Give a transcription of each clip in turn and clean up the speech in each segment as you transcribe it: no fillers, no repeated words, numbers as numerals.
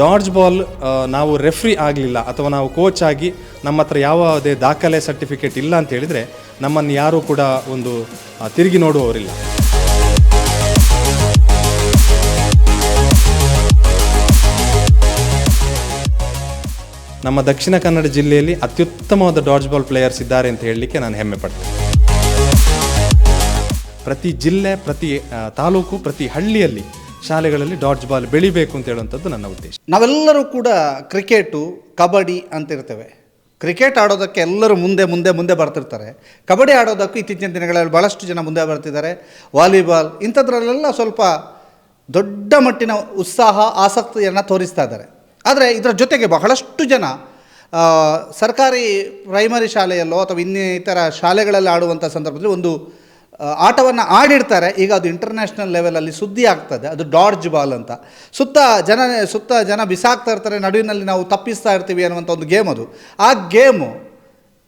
Dodge ball ನಾವು referee ಆಗಲಿಲ್ಲ ಅಥವಾ ನಾವು ಕೋಚ್ ಆಗಿ ನಮ್ಮ ಹತ್ರ ಯಾವುದೇ ದಾಖಲೆ ಸರ್ಟಿಫಿಕೇಟ್ ಇಲ್ಲ ಅಂತ ಹೇಳಿದರೆ ನಮ್ಮನ್ನು ಯಾರೂ ಕೂಡ ಒಂದು ತಿರುಗಿ ನೋಡುವವರಿಲ್ಲ. ನಮ್ಮ ದಕ್ಷಿಣ ಕನ್ನಡ ಜಿಲ್ಲೆಯಲ್ಲಿ ಅತ್ಯುತ್ತಮವಾದ ಡಾಡ್ಜ್ ಬಾಲ್ ಪ್ಲೇಯರ್ಸ್ ಇದ್ದಾರೆ ಅಂತ ಹೇಳಲಿಕ್ಕೆ ನಾನು ಹೆಮ್ಮೆ ಪಡ್ತೇನೆ. ಪ್ರತಿ ಜಿಲ್ಲೆ, ಪ್ರತಿ ತಾಲೂಕು, ಪ್ರತಿ ಹಳ್ಳಿಯಲ್ಲಿ ಶಾಲೆಗಳಲ್ಲಿ ಡಾಡ್ಜ್ ಬಾಲ್ ಬೆಳಿಬೇಕು ಅಂತ ಹೇಳುವಂಥದ್ದು ನನ್ನ ಉದ್ದೇಶ. ನಾವೆಲ್ಲರೂ ಕೂಡ ಕ್ರಿಕೆಟು, ಕಬಡ್ಡಿ ಅಂತಿರ್ತೇವೆ. ಕ್ರಿಕೆಟ್ ಆಡೋದಕ್ಕೆ ಎಲ್ಲರೂ ಮುಂದೆ ಬರ್ತಿರ್ತಾರೆ. ಕಬಡ್ಡಿ ಆಡೋದಕ್ಕೂ ಇತ್ತೀಚಿನ ದಿನಗಳಲ್ಲಿ ಭಾಳಷ್ಟು ಜನ ಮುಂದೆ ಬರ್ತಿದ್ದಾರೆ. ವಾಲಿಬಾಲ್ ಇಂಥದ್ರಲ್ಲೆಲ್ಲ ಸ್ವಲ್ಪ ದೊಡ್ಡ ಮಟ್ಟಿನ ಉತ್ಸಾಹ, ಆಸಕ್ತಿಯನ್ನು ತೋರಿಸ್ತಾ ಇದ್ದಾರೆ. ಆದರೆ ಇದರ ಜೊತೆಗೆ ಬಹಳಷ್ಟು ಜನ ಸರ್ಕಾರಿ ಪ್ರೈಮರಿ ಶಾಲೆಯಲ್ಲೋ ಅಥವಾ ಇನ್ನಿತರ ಶಾಲೆಗಳಲ್ಲಿ ಆಡುವಂಥ ಸಂದರ್ಭದಲ್ಲಿ ಒಂದು ಆಟವನ್ನು ಆಡಿರ್ತಾರೆ. ಈಗ ಅದು ಇಂಟರ್ನ್ಯಾಷನಲ್ ಲೆವೆಲಲ್ಲಿ ಸುದ್ದಿ ಆಗ್ತದೆ. ಅದು ಡಾಡ್ಜ್ ಬಾಲ್ ಅಂತ. ಸುತ್ತ ಜನ ಬಿಸಾಕ್ತಾ ಇರ್ತಾರೆ, ನಡುವಿನಲ್ಲಿ ನಾವು ತಪ್ಪಿಸ್ತಾ ಇರ್ತೀವಿ ಅನ್ನುವಂಥ ಒಂದು ಗೇಮ್ ಅದು. ಆ ಗೇಮು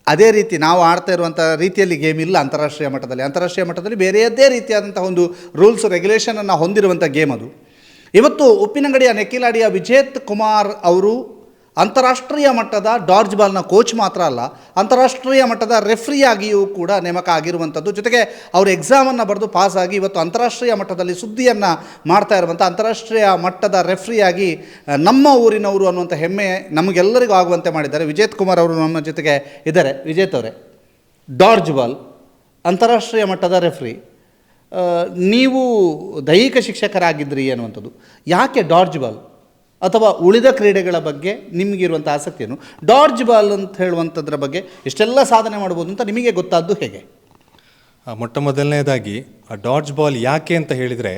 ಅದೇ ರೀತಿ ನಾವು ಆಡ್ತಾ ಇರುವಂಥ ರೀತಿಯಲ್ಲಿ ಗೇಮ್ ಇಲ್ಲ. ಅಂತಾರಾಷ್ಟ್ರೀಯ ಮಟ್ಟದಲ್ಲಿ ಬೇರೆಯದ್ದೇ ರೀತಿಯಾದಂಥ ಒಂದು ರೂಲ್ಸ್ ರೆಗ್ಯುಲೇಷನನ್ನು ಹೊಂದಿರುವಂಥ ಗೇಮ್ ಅದು. ಇವತ್ತು ಉಪ್ಪಿನಂಗಡಿಯ ನೆಕ್ಕಿಲಾಡಿಯ ವಿಜೇತ್ ಕುಮಾರ್ ಅವರು ಅಂತಾರಾಷ್ಟ್ರೀಯ ಮಟ್ಟದ ಡಾಡ್ಜ್ ಬಾಲ್ನ ಕೋಚ್ ಮಾತ್ರ ಅಲ್ಲ, ಅಂತಾರಾಷ್ಟ್ರೀಯ ಮಟ್ಟದ ರೆಫ್ರಿಯಾಗಿಯೂ ಕೂಡ ನೇಮಕ ಆಗಿರುವಂಥದ್ದು. ಜೊತೆಗೆ ಅವರು ಎಕ್ಸಾಮನ್ನು ಬರೆದು ಪಾಸಾಗಿ ಇವತ್ತು ಅಂತಾರಾಷ್ಟ್ರೀಯ ಮಟ್ಟದಲ್ಲಿ ಸುದ್ದಿಯನ್ನು ಮಾಡ್ತಾ ಇರುವಂಥ ಅಂತಾರಾಷ್ಟ್ರೀಯ ಮಟ್ಟದ ರೆಫ್ರಿಯಾಗಿ ನಮ್ಮ ಊರಿನವರು ಅನ್ನುವಂಥ ಹೆಮ್ಮೆ ನಮಗೆಲ್ಲರಿಗೂ ಆಗುವಂತೆ ಮಾಡಿದ್ದಾರೆ. ವಿಜೇತ್ ಕುಮಾರ್ ಅವರು ನಮ್ಮ ಜೊತೆಗೆ ಇದ್ದಾರೆ. ವಿಜೇತ್ ಅವರೇ, ಡಾಡ್ಜ್ ಬಾಲ್ ಅಂತಾರಾಷ್ಟ್ರೀಯ ಮಟ್ಟದ ರೆಫ್ರಿ, ನೀವು ದೈಹಿಕ ಶಿಕ್ಷಕರಾಗಿದ್ರಿ ಅನ್ನುವಂಥದ್ದು. ಯಾಕೆ ಡಾಡ್ಜ್ ಬಾಲ್ ಅಥವಾ ಉಳಿದ ಕ್ರೀಡೆಗಳ ಬಗ್ಗೆ ನಿಮಗಿರುವಂಥ ಆಸಕ್ತಿಯನ್ನು ಡಾಡ್ಜ್ ಬಾಲ್ ಅಂತ ಹೇಳುವಂಥದ್ರ ಬಗ್ಗೆ ಇಷ್ಟೆಲ್ಲ ಸಾಧನೆ ಮಾಡ್ಬೋದು ಅಂತ ನಿಮಗೆ ಗೊತ್ತಾದ್ದು ಹೇಗೆ? ಮೊಟ್ಟ ಮೊದಲನೇದಾಗಿ ಡಾಡ್ಜ್ ಬಾಲ್ ಯಾಕೆ ಅಂತ ಹೇಳಿದರೆ,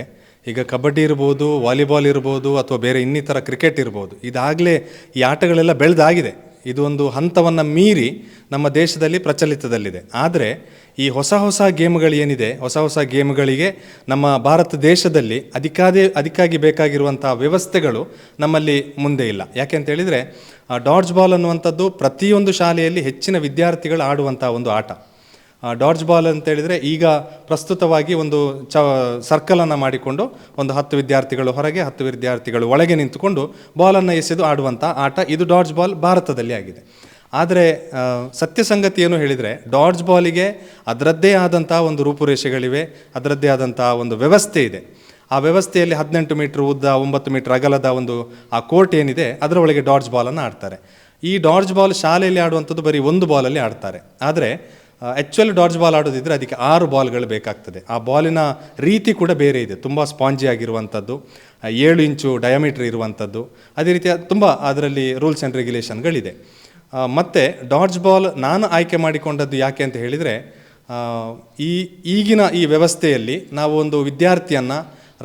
ಈಗ ಕಬಡ್ಡಿ ಇರ್ಬೋದು, ವಾಲಿಬಾಲ್ ಇರ್ಬೋದು, ಅಥವಾ ಬೇರೆ ಇನ್ನಿತರ ಕ್ರಿಕೆಟ್ ಇರ್ಬೋದು, ಇದಾಗಲೇ ಈ ಆಟಗಳೆಲ್ಲ ಬೆಳೆದಾಗಿದೆ. ಇದು ಒಂದು ಹಂತವನ್ನು ಮೀರಿ ನಮ್ಮ ದೇಶದಲ್ಲಿ ಪ್ರಚಲಿತದಲ್ಲಿದೆ. ಆದರೆ ಈ ಹೊಸ ಗೇಮ್ಗಳೇನಿದೆ, ಹೊಸ ಗೇಮ್ಗಳಿಗೆ ನಮ್ಮ ಭಾರತ ದೇಶದಲ್ಲಿ ಅದಕ್ಕಾಗಿ ಬೇಕಾಗಿರುವಂಥ ವ್ಯವಸ್ಥೆಗಳು ನಮ್ಮಲ್ಲಿ ಮುಂದೆ ಇಲ್ಲ. ಯಾಕೆ ಅಂತ ಹೇಳಿದರೆ, ಡಾಡ್ಜ್ ಬಾಲ್ ಅನ್ನುವಂಥದ್ದು ಪ್ರತಿಯೊಂದು ಶಾಲೆಯಲ್ಲಿ ಹೆಚ್ಚಿನ ವಿದ್ಯಾರ್ಥಿಗಳು ಆಡುವಂಥ ಒಂದು ಆಟ. ಡಾಡ್ಜ್ ಬಾಲ್ ಅಂತ ಹೇಳಿದರೆ ಈಗ ಪ್ರಸ್ತುತವಾಗಿ ಒಂದು ಸರ್ಕಲನ್ನು ಮಾಡಿಕೊಂಡು ಒಂದು 10 ವಿದ್ಯಾರ್ಥಿಗಳು ಹೊರಗೆ, 10 ವಿದ್ಯಾರ್ಥಿಗಳು ಒಳಗೆ ನಿಂತುಕೊಂಡು ಬಾಲನ್ನು ಎಸೆದು ಆಡುವಂಥ ಆಟ ಇದು ಡಾಡ್ಜ್ ಬಾಲ್ ಭಾರತದಲ್ಲಿ ಆಗಿದೆ. ಆದರೆ ಸತ್ಯ ಸಂಗತಿ ಏನು ಹೇಳಿದರೆ, ಡಾಡ್ಜ್ ಬಾಲಿಗೆ ಅದರದ್ದೇ ಆದಂಥ ಒಂದು ರೂಪುರೇಷೆಗಳಿವೆ, ಅದರದ್ದೇ ಆದಂಥ ಒಂದು ವ್ಯವಸ್ಥೆ ಇದೆ. ಆ ವ್ಯವಸ್ಥೆಯಲ್ಲಿ 18 ಮೀಟ್ರ್ ಉದ್ದ, 9 ಮೀಟ್ರ್ ಅಗಲದ ಒಂದು ಆ ಕೋರ್ಟ್ ಏನಿದೆ, ಅದರ ಒಳಗೆ ಡಾಡ್ಜ್ ಬಾಲನ್ನು ಆಡ್ತಾರೆ. ಈ ಡಾಡ್ಜ್ ಬಾಲ್ ಶಾಲೆಯಲ್ಲಿ ಆಡುವಂಥದ್ದು ಬರೀ ಒಂದು ಬಾಲಲ್ಲಿ ಆಡ್ತಾರೆ. ಆದರೆ ಆ್ಯಕ್ಚುಲಿ ಡಾಡ್ಜ್ ಬಾಲ್ ಆಡೋದಿದ್ದರೆ ಅದಕ್ಕೆ 6 ಬಾಲ್ಗಳು ಬೇಕಾಗ್ತದೆ. ಆ ಬಾಲಿನ ರೀತಿ ಕೂಡ ಬೇರೆ ಇದೆ, ತುಂಬ ಸ್ಪಾಂಜಿ ಆಗಿರುವಂಥದ್ದು, 7 ಇಂಚು ಡಯಾಮೀಟ್ರ್ ಇರುವಂಥದ್ದು. ಅದೇ ರೀತಿಯ ತುಂಬ ಅದರಲ್ಲಿ ರೂಲ್ಸ್ ಆ್ಯಂಡ್ ರೆಗ್ಯುಲೇಷನ್ಗಳಿದೆ. ಮತ್ತು ಡಾಡ್ಜ್ ಬಾಲ್ ನಾನು ಆಯ್ಕೆ ಮಾಡಿಕೊಂಡದ್ದು ಯಾಕೆ ಅಂತ ಹೇಳಿದರೆ, ಈಗಿನ ಈ ವ್ಯವಸ್ಥೆಯಲ್ಲಿ ನಾವು ಒಂದು ವಿದ್ಯಾರ್ಥಿಯನ್ನು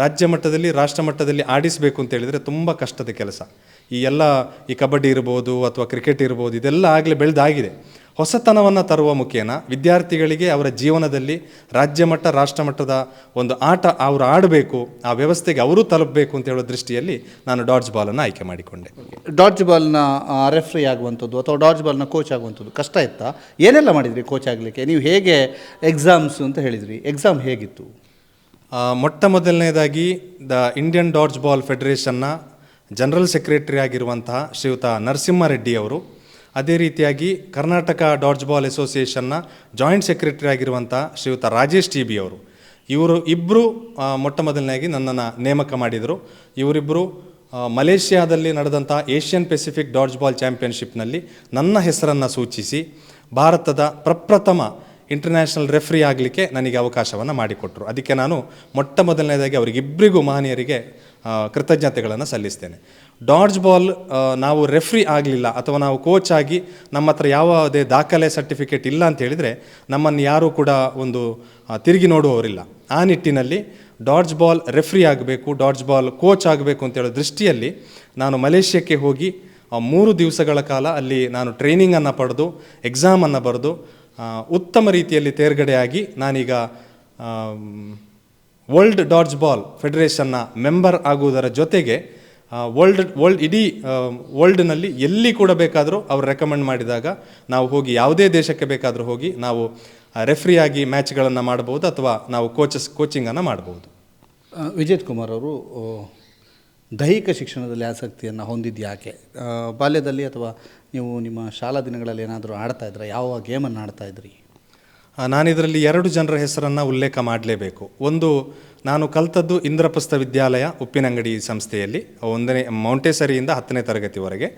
ರಾಜ್ಯ ಮಟ್ಟದಲ್ಲಿ, ರಾಷ್ಟ್ರ ಮಟ್ಟದಲ್ಲಿ ಆಡಿಸಬೇಕು ಅಂತ ಹೇಳಿದರೆ ತುಂಬ ಕಷ್ಟದ ಕೆಲಸ. ಈ ಕಬಡ್ಡಿ ಇರ್ಬೋದು ಅಥವಾ ಕ್ರಿಕೆಟ್ ಇರ್ಬೋದು, ಇದೆಲ್ಲ ಆಗಲೇ ಬೆಳೆದಾಗಿದೆ. ಹೊಸತನವನ್ನು ತರುವ ಮುಖೇನ ವಿದ್ಯಾರ್ಥಿಗಳಿಗೆ ಅವರ ಜೀವನದಲ್ಲಿ ರಾಜ್ಯ ಮಟ್ಟ, ರಾಷ್ಟ್ರ ಮಟ್ಟದ ಒಂದು ಆಟ ಅವರು ಆಡಬೇಕು, ಆ ವ್ಯವಸ್ಥೆಗೆ ಅವರು ತಲುಪಬೇಕು ಅಂತ ಹೇಳೋ ದೃಷ್ಟಿಯಲ್ಲಿ ನಾನು ಡಾಡ್ಜ್ ಬಾಲನ್ನು ಆಯ್ಕೆ ಮಾಡಿಕೊಂಡೆ. ಡಾಡ್ಜ್ ಬಾಲ್ನ ರೆಫ್ರಿ ಆಗುವಂಥದ್ದು ಅಥವಾ ಡಾಡ್ಜ್ ಬಾಲ್ನ ಕೋಚ್ ಆಗುವಂಥದ್ದು ಕಷ್ಟ ಇತ್ತಾ? ಏನೆಲ್ಲ ಮಾಡಿದ್ರಿ ಕೋಚ್ ಆಗಲಿಕ್ಕೆ? ನೀವು ಹೇಗೆ ಎಕ್ಸಾಮ್ಸ್ ಅಂತ ಹೇಳಿದ್ರಿ, ಎಕ್ಸಾಮ್ ಹೇಗಿತ್ತು? ಮೊಟ್ಟ ಮೊದಲನೇದಾಗಿ ದ ಇಂಡಿಯನ್ ಡಾಡ್ಜ್ ಬಾಲ್ ಫೆಡರೇಷನ್ನ ಜನರಲ್ ಸೆಕ್ರೆಟರಿ ಆಗಿರುವಂತಹ ಶ್ರೀಯುತ ನರಸಿಂಹಾರೆಡ್ಡಿ ಅವರು, ಅದೇ ರೀತಿಯಾಗಿ ಕರ್ನಾಟಕ ಡಾಡ್ಜ್ ಬಾಲ್ ಅಸೋಸಿಯೇಷನ್ನ ಜಾಯಿಂಟ್ ಸೆಕ್ರೆಟರಿ ಆಗಿರುವಂಥ ಶ್ರೀಯುತ ರಾಜೇಶ್ ಟಿ ಬಿ ಅವರು, ಇವರು ಇಬ್ಬರು ಮೊಟ್ಟ ಮೊದಲನೇದಾಗಿ ನನ್ನನ್ನು ನೇಮಕ ಮಾಡಿದರು. ಇವರಿಬ್ಬರು ಮಲೇಷ್ಯಾದಲ್ಲಿ ನಡೆದಂಥ ಏಷ್ಯನ್ ಪೆಸಿಫಿಕ್ ಡಾಡ್ಜ್ ಬಾಲ್ ಚಾಂಪಿಯನ್ಶಿಪ್ನಲ್ಲಿ ನನ್ನ ಹೆಸರನ್ನು ಸೂಚಿಸಿ ಭಾರತದ ಪ್ರಪ್ರಥಮ ಇಂಟರ್ನ್ಯಾಷನಲ್ ರೆಫ್ರಿ ಆಗಲಿಕ್ಕೆ ನನಗೆ ಅವಕಾಶವನ್ನು ಮಾಡಿಕೊಟ್ಟರು. ಅದಕ್ಕೆ ನಾನು ಮೊಟ್ಟ ಮೊದಲನೇದಾಗಿ ಅವರಿಗಿಬ್ಬರಿಗೂ ಮಹನೀಯರಿಗೆ ಕೃತಜ್ಞತೆಗಳನ್ನು ಸಲ್ಲಿಸ್ತೇನೆ. ಡಾಡ್ಜ್ ಬಾಲ್ ನಾವು ರೆಫ್ರಿ ಆಗಲಿಲ್ಲ ಅಥವಾ ನಾವು ಕೋಚ್ ಆಗಿ ನಮ್ಮ ಹತ್ರ ಯಾವುದೇ ದಾಖಲೆ ಸರ್ಟಿಫಿಕೇಟ್ ಇಲ್ಲ ಅಂತ ಹೇಳಿದರೆ ನಮ್ಮನ್ನು ಯಾರೂ ಕೂಡ ಒಂದು ತಿರುಗಿ ನೋಡುವವರಿಲ್ಲ. ಆ ನಿಟ್ಟಿನಲ್ಲಿ ಡಾಡ್ಜ್ ಬಾಲ್ ರೆಫ್ರಿ ಆಗಬೇಕು, ಡಾಡ್ಜ್ ಬಾಲ್ ಕೋಚ್ ಆಗಬೇಕು ಅಂತೇಳೋ ದೃಷ್ಟಿಯಲ್ಲಿ ನಾನು ಮಲೇಷ್ಯಾಕ್ಕೆ ಹೋಗಿ 3 ದಿವಸಗಳ ಕಾಲ ಅಲ್ಲಿ ನಾನು ಟ್ರೈನಿಂಗನ್ನು ಪಡೆದು ಎಕ್ಸಾಮನ್ನು ಬರೆದು ಉತ್ತಮ ರೀತಿಯಲ್ಲಿ ತೇರ್ಗಡೆಯಾಗಿ ನಾನೀಗ ವರ್ಲ್ಡ್ ಡಾಡ್ಜ್ ಬಾಲ್ ಫೆಡರೇಷನ್ನ ಮೆಂಬರ್ ಆಗುವುದರ ಜೊತೆಗೆ ಇಡೀ ವರ್ಲ್ಡ್ನಲ್ಲಿ ಎಲ್ಲಿ ಕೂಡ ಬೇಕಾದರೂ ಅವರು ರೆಕಮೆಂಡ್ ಮಾಡಿದಾಗ ನಾವು ಹೋಗಿ ಯಾವುದೇ ದೇಶಕ್ಕೆ ಬೇಕಾದರೂ ಹೋಗಿ ನಾವು ರೆಫ್ರಿಯಾಗಿ ಮ್ಯಾಚ್ಗಳನ್ನು ಮಾಡ್ಬೋದು ಅಥವಾ ನಾವು ಕೋಚಿಂಗನ್ನು ಮಾಡ್ಬೋದು. ವಿಜೇತ್ ಕುಮಾರ್ ಅವರು, ದೈಹಿಕ ಶಿಕ್ಷಣದಲ್ಲಿ ಆಸಕ್ತಿಯನ್ನು ಹೊಂದಿದ್ದು ಯಾಕೆ? ಬಾಲ್ಯದಲ್ಲಿ ಅಥವಾ ನೀವು ನಿಮ್ಮ ಶಾಲಾ ದಿನಗಳಲ್ಲಿ ಏನಾದರೂ ಆಡ್ತಾ ಇದ್ರಾ? ಯಾವ ಗೇಮನ್ನು ಆಡ್ತಾ ಇದ್ರಿ? ನಾನಿದರಲ್ಲಿ 2 ಜನರ ಹೆಸರನ್ನು ಉಲ್ಲೇಖ ಮಾಡಲೇಬೇಕು. ಒಂದು, ನಾನು ಕಲ್ತದ್ದು ಇಂದ್ರಪ್ರಸ್ಥ ವಿದ್ಯಾಲಯ ಉಪ್ಪಿನಂಗಡಿ ಸಂಸ್ಥೆಯಲ್ಲಿ 1ನೇ ಮೌಂಟೇಸರಿಯಿಂದ 10ನೇ ತರಗತಿವರೆಗೆ.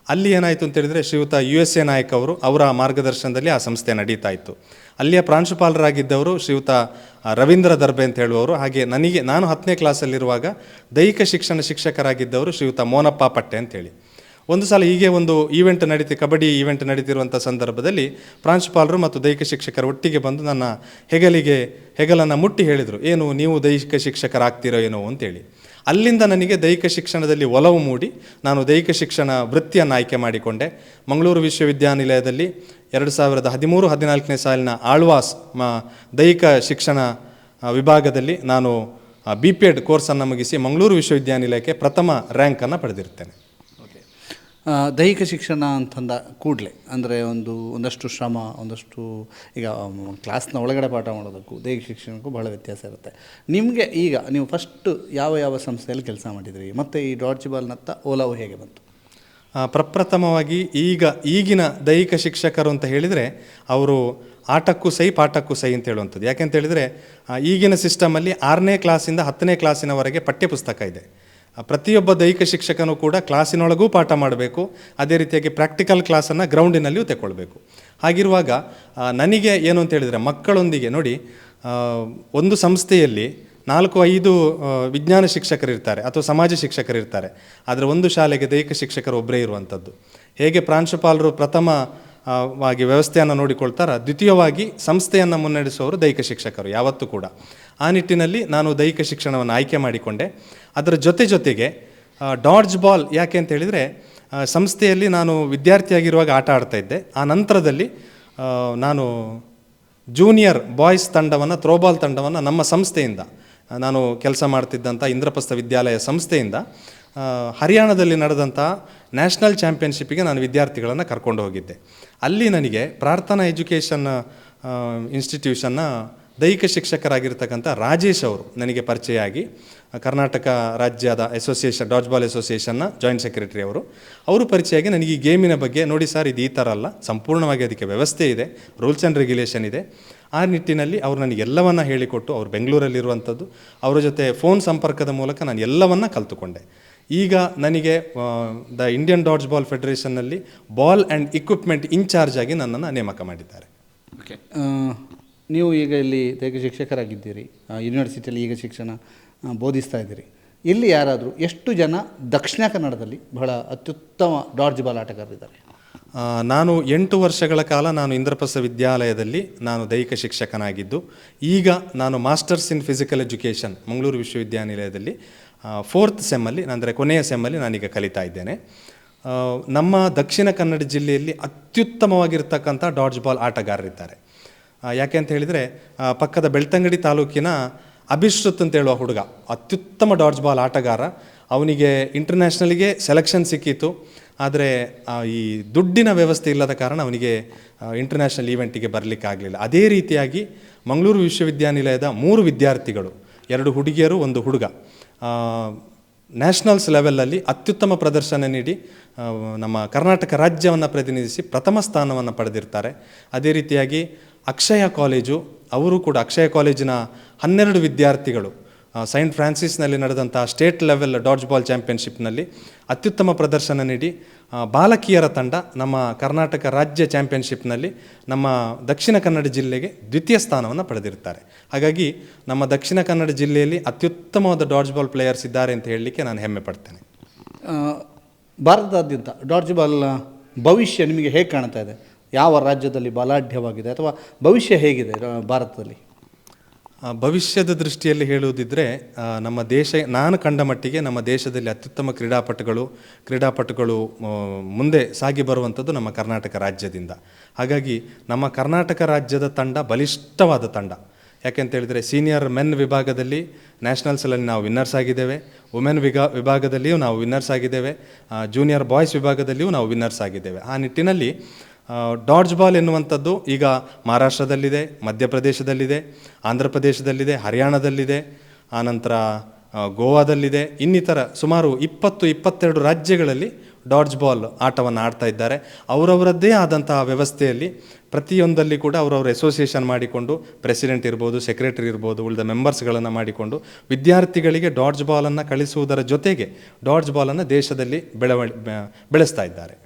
ಅಲ್ಲಿ ಏನಾಯಿತು ಅಂತೇಳಿದರೆ, ಶ್ರೀಯುತ USA ನಾಯಕ್ ಅವರ ಮಾರ್ಗದರ್ಶನದಲ್ಲಿ ಆ ಸಂಸ್ಥೆ ನಡೀತಾ ಇತ್ತು. ಅಲ್ಲಿಯ ಪ್ರಾಂಶುಪಾಲರಾಗಿದ್ದವರು ಶ್ರೀಯುತ ರವೀಂದ್ರ ದರ್ಬೆ ಅಂತ ಹೇಳುವವರು. ಹಾಗೆ ನಾನು 10ನೇ ಕ್ಲಾಸಲ್ಲಿರುವಾಗ ದೈಹಿಕ ಶಿಕ್ಷಣ ಶಿಕ್ಷಕರಾಗಿದ್ದವರು ಶ್ರೀಯುತ ಮೋನಪ್ಪ ಪಟ್ಟೆ ಅಂತೇಳಿ. ಒಂದು ಸಲ ಹೀಗೆ ಒಂದು ಕಬಡ್ಡಿ ಈವೆಂಟ್ ನಡೀತಿರುವಂಥ ಸಂದರ್ಭದಲ್ಲಿ ಪ್ರಾಂಶುಪಾಲರು ಮತ್ತು ದೈಹಿಕ ಶಿಕ್ಷಕರು ಒಟ್ಟಿಗೆ ಬಂದು ನನ್ನ ಹೆಗಲನ್ನು ಮುಟ್ಟಿ ಹೇಳಿದರು, ಏನು ನೀವು ದೈಹಿಕ ಶಿಕ್ಷಕರಾಗ್ತಿರೋ ಏನೋ ಅಂತೇಳಿ. ಅಲ್ಲಿಂದ ನನಗೆ ದೈಹಿಕ ಶಿಕ್ಷಣದಲ್ಲಿ ಒಲವು ಮೂಡಿ ನಾನು ದೈಹಿಕ ಶಿಕ್ಷಣ ವೃತ್ತಿಯನ್ನು ಆಯ್ಕೆ ಮಾಡಿಕೊಂಡೆ. ಮಂಗಳೂರು ವಿಶ್ವವಿದ್ಯಾನಿಲಯದಲ್ಲಿ 2013-14ನೇ ಸಾಲಿನ ಆಳ್ವಾಸ್ ದೈಹಿಕ ಶಿಕ್ಷಣ ವಿಭಾಗದಲ್ಲಿ ನಾನು BPEd ಕೋರ್ಸನ್ನು ಮುಗಿಸಿ ಮಂಗಳೂರು ವಿಶ್ವವಿದ್ಯಾನಿಲಯಕ್ಕೆ ಪ್ರಥಮ ರ್ಯಾಂಕನ್ನು ಪಡೆದಿರ್ತೇನೆ. ದೈಹಿಕ ಶಿಕ್ಷಣ ಅಂತಂದ ಕೂಡಲೇ ಅಂದರೆ ಒಂದಷ್ಟು ಶ್ರಮ, ಒಂದಷ್ಟು ಈಗ ಕ್ಲಾಸ್ನ ಒಳಗಡೆ ಪಾಠ ಮಾಡೋದಕ್ಕೂ ದೈಹಿಕ ಶಿಕ್ಷಣಕ್ಕೂ ಬಹಳ ವ್ಯತ್ಯಾಸ ಇರುತ್ತೆ. ನಿಮಗೆ ಈಗ ನೀವು ಫಸ್ಟು ಯಾವ ಸಂಸ್ಥೆಯಲ್ಲಿ ಕೆಲಸ ಮಾಡಿದ್ರಿ, ಮತ್ತು ಈ ಡಾಡ್ಜ್ ಬಾಲ್ನತ್ತ ಒಲವು ಹೇಗೆ ಬಂತು? ಪ್ರಪ್ರಥಮವಾಗಿ ಈಗಿನ ದೈಹಿಕ ಶಿಕ್ಷಕರು ಅಂತ ಹೇಳಿದರೆ ಅವರು ಆಟಕ್ಕೂ ಸೈ ಪಾಠಕ್ಕೂ ಸೈ ಅಂತ ಹೇಳುವಂಥದ್ದು. ಯಾಕೆಂತ ಹೇಳಿದರೆ ಈಗಿನ ಸಿಸ್ಟಮಲ್ಲಿ 6ನೇ ಕ್ಲಾಸಿಂದ 10ನೇ ಕ್ಲಾಸಿನವರೆಗೆ ಪಠ್ಯಪುಸ್ತಕ ಇದೆ. ಪ್ರತಿಯೊಬ್ಬ ದೈಹಿಕ ಶಿಕ್ಷಕನೂ ಕೂಡ ಕ್ಲಾಸಿನೊಳಗೂ ಪಾಠ ಮಾಡಬೇಕು, ಅದೇ ರೀತಿಯಾಗಿ ಪ್ರಾಕ್ಟಿಕಲ್ ಕ್ಲಾಸನ್ನು ಗ್ರೌಂಡಿನಲ್ಲಿಯೂ ತಗೊಳ್ಬೇಕು. ಹಾಗಿರುವಾಗ ನನಗೆ ಏನು ಅಂತ ಹೇಳಿದರೆ, ಮಕ್ಕಳೊಂದಿಗೆ ನೋಡಿ, ಒಂದು ಸಂಸ್ಥೆಯಲ್ಲಿ 4-5 ವಿಜ್ಞಾನ ಶಿಕ್ಷಕರಿರ್ತಾರೆ ಅಥವಾ ಸಮಾಜ ಶಿಕ್ಷಕರಿರ್ತಾರೆ, ಆದರೆ ಒಂದು ಶಾಲೆಗೆ ದೈಹಿಕ ಶಿಕ್ಷಕರು ಒಬ್ಬರೇ ಇರುವಂಥದ್ದು. ಹೇಗೆ ಪ್ರಾಂಶುಪಾಲರು ಪ್ರಥಮವಾಗಿ ವ್ಯವಸ್ಥೆಯನ್ನು ನೋಡಿಕೊಳ್ತಾರ, ದ್ವಿತೀಯವಾಗಿ ಸಂಸ್ಥೆಯನ್ನು ಮುನ್ನಡೆಸುವವರು ದೈಹಿಕ ಶಿಕ್ಷಕರು ಯಾವತ್ತೂ ಕೂಡ. ಆ ನಿಟ್ಟಿನಲ್ಲಿ ನಾನು ದೈಹಿಕ ಶಿಕ್ಷಣವನ್ನು ಆಯ್ಕೆ ಮಾಡಿಕೊಂಡೆ. ಅದರ ಜೊತೆಗೆ ಡಾಡ್ಜ್ ಬಾಲ್ ಯಾಕೆ ಅಂತ ಹೇಳಿದರೆ, ಸಂಸ್ಥೆಯಲ್ಲಿ ನಾನು ವಿದ್ಯಾರ್ಥಿಯಾಗಿರುವಾಗ ಆಟ ಆಡ್ತಾ ಇದ್ದೆ. ಆ ನಂತರದಲ್ಲಿ ನಾನು ಜೂನಿಯರ್ ಬಾಯ್ಸ್ ತಂಡವನ್ನು, ಥ್ರೋಬಾಲ್ ತಂಡವನ್ನು ನಮ್ಮ ಸಂಸ್ಥೆಯಿಂದ, ನಾನು ಕೆಲಸ ಮಾಡ್ತಿದ್ದಂಥ ಇಂದ್ರಪ್ರಸ್ಥ ವಿದ್ಯಾಲಯ ಸಂಸ್ಥೆಯಿಂದ ಹರಿಯಾಣದಲ್ಲಿ ನಡೆದಂಥ ನ್ಯಾಷನಲ್ ಚಾಂಪಿಯನ್ಶಿಪ್ಪಿಗೆ ನಾನು ವಿದ್ಯಾರ್ಥಿಗಳನ್ನು ಕರ್ಕೊಂಡು ಹೋಗಿದ್ದೆ. ಅಲ್ಲಿ ನನಗೆ ಪ್ರಾರ್ಥನಾ ಎಜುಕೇಷನ್ ಇನ್ಸ್ಟಿಟ್ಯೂಷನ್ನ ದೈಹಿಕ ಶಿಕ್ಷಕರಾಗಿರ್ತಕ್ಕಂಥ ರಾಜೇಶ್ ಅವರು ನನಗೆ ಪರಿಚಯ ಆಗಿ, ಕರ್ನಾಟಕ ರಾಜ್ಯದ ಅಸೋಸಿಯೇಷನ್ ಡಾಡ್ಜ್ ಬಾಲ್ ಅಸೋಸಿಯೇಷನ್ನ ಜಾಯಿಂಟ್ ಸೆಕ್ರೆಟರಿ ಅವರು ಪರಿಚಯ ಆಗಿ ನನಗೆ ಈ ಗೇಮಿನ ಬಗ್ಗೆ, ನೋಡಿ ಸರ್ ಇದು ಈ ಥರ ಅಲ್ಲ, ಸಂಪೂರ್ಣವಾಗಿ ಅದಕ್ಕೆ ವ್ಯವಸ್ಥೆ ಇದೆ, ರೂಲ್ಸ್ ಆ್ಯಂಡ್ ರೆಗ್ಯುಲೇಷನ್ ಇದೆ. ಆ ನಿಟ್ಟಿನಲ್ಲಿ ಅವರು ನನಗೆ ಎಲ್ಲವನ್ನ ಹೇಳಿಕೊಟ್ಟು, ಅವರು ಬೆಂಗಳೂರಲ್ಲಿರುವಂಥದ್ದು, ಅವರ ಜೊತೆ ಫೋನ್ ಸಂಪರ್ಕದ ಮೂಲಕ ನಾನು ಎಲ್ಲವನ್ನ ಕಲಿತುಕೊಂಡೆ. ಈಗ ನನಗೆ ದ ಇಂಡಿಯನ್ ಡಾಡ್ಜ್ ಬಾಲ್ ಫೆಡರೇಷನ್ನಲ್ಲಿ ಬಾಲ್ ಆ್ಯಂಡ್ ಇಕ್ವಿಪ್ಮೆಂಟ್ ಇನ್ಚಾರ್ಜ್ ಆಗಿ ನನ್ನನ್ನು ನೇಮಕ ಮಾಡಿದ್ದಾರೆ. ಓಕೆ, ನೀವು ಈಗ ಇಲ್ಲಿ ದೈಹಿಕ ಶಿಕ್ಷಕರಾಗಿದ್ದೀರಿ, ಯೂನಿವರ್ಸಿಟಿಯಲ್ಲಿ ಈಗ ಶಿಕ್ಷಣ ಬೋಧಿಸ್ತಾ ಇದ್ದೀರಿ. ಇಲ್ಲಿ ಯಾರಾದರೂ ಎಷ್ಟು ಜನ ದಕ್ಷಿಣ ಕನ್ನಡದಲ್ಲಿ ಬಹಳ ಅತ್ಯುತ್ತಮ ಡಾಡ್ಜ್ ಬಾಲ್ ಆಟಗಾರರಿದ್ದಾರೆ? ನಾನು 8 ವರ್ಷಗಳ ಕಾಲ ನಾನು ಇಂದ್ರಪ್ರಸ್ಥ ವಿದ್ಯಾಲಯದಲ್ಲಿ ನಾನು ದೈಹಿಕ ಶಿಕ್ಷಕನಾಗಿದ್ದು, ಈಗ ನಾನು masters in physical education Mangaluru ವಿಶ್ವವಿದ್ಯಾನಿಲಯದಲ್ಲಿ 4th ಸೆಮ್ಮಲ್ಲಿ, ಅಂದರೆ ಕೊನೆಯ ಸೆಮ್ಮಲ್ಲಿ ನಾನೀಗ ಕಲಿತಾ ಇದ್ದೇನೆ. ನಮ್ಮ ದಕ್ಷಿಣ ಕನ್ನಡ ಜಿಲ್ಲೆಯಲ್ಲಿ ಅತ್ಯುತ್ತಮವಾಗಿರ್ತಕ್ಕಂಥ ಡಾಡ್ಜ್ ಬಾಲ್ ಆಟಗಾರರಿದ್ದಾರೆ. ಯಾಕೆ ಅಂತ ಹೇಳಿದರೆ, ಪಕ್ಕದ ಬೆಳ್ತಂಗಡಿ ತಾಲೂಕಿನ ಅಭಿಶ್ರುತ್ ಅಂತ ಹೇಳುವ ಹುಡುಗ ಅತ್ಯುತ್ತಮ ಡಾಡ್ಜ್ ಬಾಲ್ ಆಟಗಾರ. ಅವನಿಗೆ ಇಂಟರ್ನ್ಯಾಷನಲ್ಗೆ ಸೆಲೆಕ್ಷನ್ ಸಿಕ್ಕಿತು, ಆದರೆ ಈ ದುಡ್ಡಿನ ವ್ಯವಸ್ಥೆ ಇಲ್ಲದ ಕಾರಣ ಅವನಿಗೆ ಇಂಟರ್ನ್ಯಾಷನಲ್ ಈವೆಂಟಿಗೆ ಬರಲಿಕ್ಕಾಗಲಿಲ್ಲ. ಅದೇ ರೀತಿಯಾಗಿ ಮಂಗಳೂರು ವಿಶ್ವವಿದ್ಯಾನಿಲಯದ 3 ವಿದ್ಯಾರ್ಥಿಗಳು, 2 ಹುಡುಗಿಯರು 1 ಹುಡುಗ, ನ್ಯಾಷನಲ್ಸ್ ಲೆವೆಲಲ್ಲಿ ಅತ್ಯುತ್ತಮ ಪ್ರದರ್ಶನ ನೀಡಿ ನಮ್ಮ ಕರ್ನಾಟಕ ರಾಜ್ಯವನ್ನು ಪ್ರತಿನಿಧಿಸಿ ಪ್ರಥಮ ಸ್ಥಾನವನ್ನು ಪಡೆದಿರ್ತಾರೆ. ಅದೇ ರೀತಿಯಾಗಿ ಅಕ್ಷಯ ಕಾಲೇಜು, ಅವರು ಕೂಡ ಅಕ್ಷಯ ಕಾಲೇಜಿನ 12 ವಿದ್ಯಾರ್ಥಿಗಳು ಸೈಂಟ್ ಫ್ರಾನ್ಸಿಸ್ನಲ್ಲಿ ನಡೆದಂಥ ಸ್ಟೇಟ್ ಲೆವೆಲ್ ಡಾಡ್ಜ್ ಬಾಲ್ ಚಾಂಪಿಯನ್ಶಿಪ್ನಲ್ಲಿ ಅತ್ಯುತ್ತಮ ಪ್ರದರ್ಶನ ನೀಡಿ ಬಾಲಕಿಯರ ತಂಡ ನಮ್ಮ ಕರ್ನಾಟಕ ರಾಜ್ಯ ಚಾಂಪಿಯನ್ಶಿಪ್ನಲ್ಲಿ ನಮ್ಮ ದಕ್ಷಿಣ ಕನ್ನಡ ಜಿಲ್ಲೆಗೆ 2ಯ ಸ್ಥಾನವನ್ನು ಪಡೆದಿರ್ತಾರೆ. ಹಾಗಾಗಿ ನಮ್ಮ ದಕ್ಷಿಣ ಕನ್ನಡ ಜಿಲ್ಲೆಯಲ್ಲಿ ಅತ್ಯುತ್ತಮವಾದ ಡಾಡ್ಜ್ ಬಾಲ್ ಪ್ಲೇಯರ್ಸ್ ಇದ್ದಾರೆ ಅಂತ ಹೇಳಲಿಕ್ಕೆ ನಾನು ಹೆಮ್ಮೆ ಪಡ್ತೇನೆ. ಭಾರತದಾದ್ಯಂತ ಡಾಡ್ಜ್ ಬಾಲ್ ಭವಿಷ್ಯ ನಿಮಗೆ ಹೇಗೆ ಕಾಣ್ತಾ ಇದೆ? ಯಾವ ರಾಜ್ಯದಲ್ಲಿ ಬಲಾಢ್ಯವಾಗಿದೆ ಅಥವಾ ಭವಿಷ್ಯ ಹೇಗಿದೆ ಭಾರತದಲ್ಲಿ? ಭವಿಷ್ಯದ ದೃಷ್ಟಿಯಲ್ಲಿ ಹೇಳುವುದಿದ್ದರೆ, ನಮ್ಮ ದೇಶ, ನಾನು ಕಂಡ ಮಟ್ಟಿಗೆ ನಮ್ಮ ದೇಶದಲ್ಲಿ ಅತ್ಯುತ್ತಮ ಕ್ರೀಡಾಪಟುಗಳು ಮುಂದೆ ಸಾಗಿ ಬರುವಂಥದ್ದು ನಮ್ಮ ಕರ್ನಾಟಕ ರಾಜ್ಯದಿಂದ. ಹಾಗಾಗಿ ನಮ್ಮ ಕರ್ನಾಟಕ ರಾಜ್ಯದ ತಂಡ ಬಲಿಷ್ಠವಾದ ತಂಡ. ಯಾಕೆಂತ ಹೇಳಿದರೆ, ಸೀನಿಯರ್ ಮೆನ್ ವಿಭಾಗದಲ್ಲಿ ನ್ಯಾಷನಲ್ಸಲ್ಲಿ ನಾವು ವಿನ್ನರ್ಸ್ ಆಗಿದ್ದೇವೆ, ವುಮೆನ್ ವಿಭಾಗದಲ್ಲಿಯೂ ನಾವು ವಿನ್ನರ್ಸ್ ಆಗಿದ್ದೇವೆ, ಜೂನಿಯರ್ ಬಾಯ್ಸ್ ವಿಭಾಗದಲ್ಲಿಯೂ ನಾವು ವಿನ್ನರ್ಸ್ ಆಗಿದ್ದೇವೆ. ಆ ನಿಟ್ಟಿನಲ್ಲಿ ಡಾಡ್ಜ್ ಬಾಲ್ ಎನ್ನುವಂಥದ್ದು ಈಗ ಮಹಾರಾಷ್ಟ್ರದಲ್ಲಿದೆ, ಮಧ್ಯಪ್ರದೇಶದಲ್ಲಿದೆ, ಆಂಧ್ರ ಪ್ರದೇಶದಲ್ಲಿದೆ, ಹರಿಯಾಣದಲ್ಲಿದೆ, ಆನಂತರ ಗೋವಾದಲ್ಲಿದೆ, ಇನ್ನಿತರ ಸುಮಾರು 22 ರಾಜ್ಯಗಳಲ್ಲಿ ಡಾಡ್ಜ್ ಬಾಲ್ ಆಟವನ್ನು ಆಡ್ತಾ ಇದ್ದಾರೆ. ಅವರವರದ್ದೇ ಆದಂತಹ ವ್ಯವಸ್ಥೆಯಲ್ಲಿ ಪ್ರತಿಯೊಂದಲ್ಲಿ ಕೂಡ ಅವರವರ ಅಸೋಸಿಯೇಷನ್ ಮಾಡಿಕೊಂಡು ಪ್ರೆಸಿಡೆಂಟ್ ಇರ್ಬೋದು, ಸೆಕ್ರೆಟರಿ ಇರ್ಬೋದು, ಉಳಿದ ಮೆಂಬರ್ಸ್ಗಳನ್ನು ಮಾಡಿಕೊಂಡು ವಿದ್ಯಾರ್ಥಿಗಳಿಗೆ ಡಾಡ್ಜ್ ಬಾಲನ್ನು ಕಳಿಸುವುದರ ಜೊತೆಗೆ ಡಾಡ್ಜ್ ಬಾಲನ್ನು ದೇಶದಲ್ಲಿ ಬೆಳೆಸ್ತಾ ಇದ್ದಾರೆ.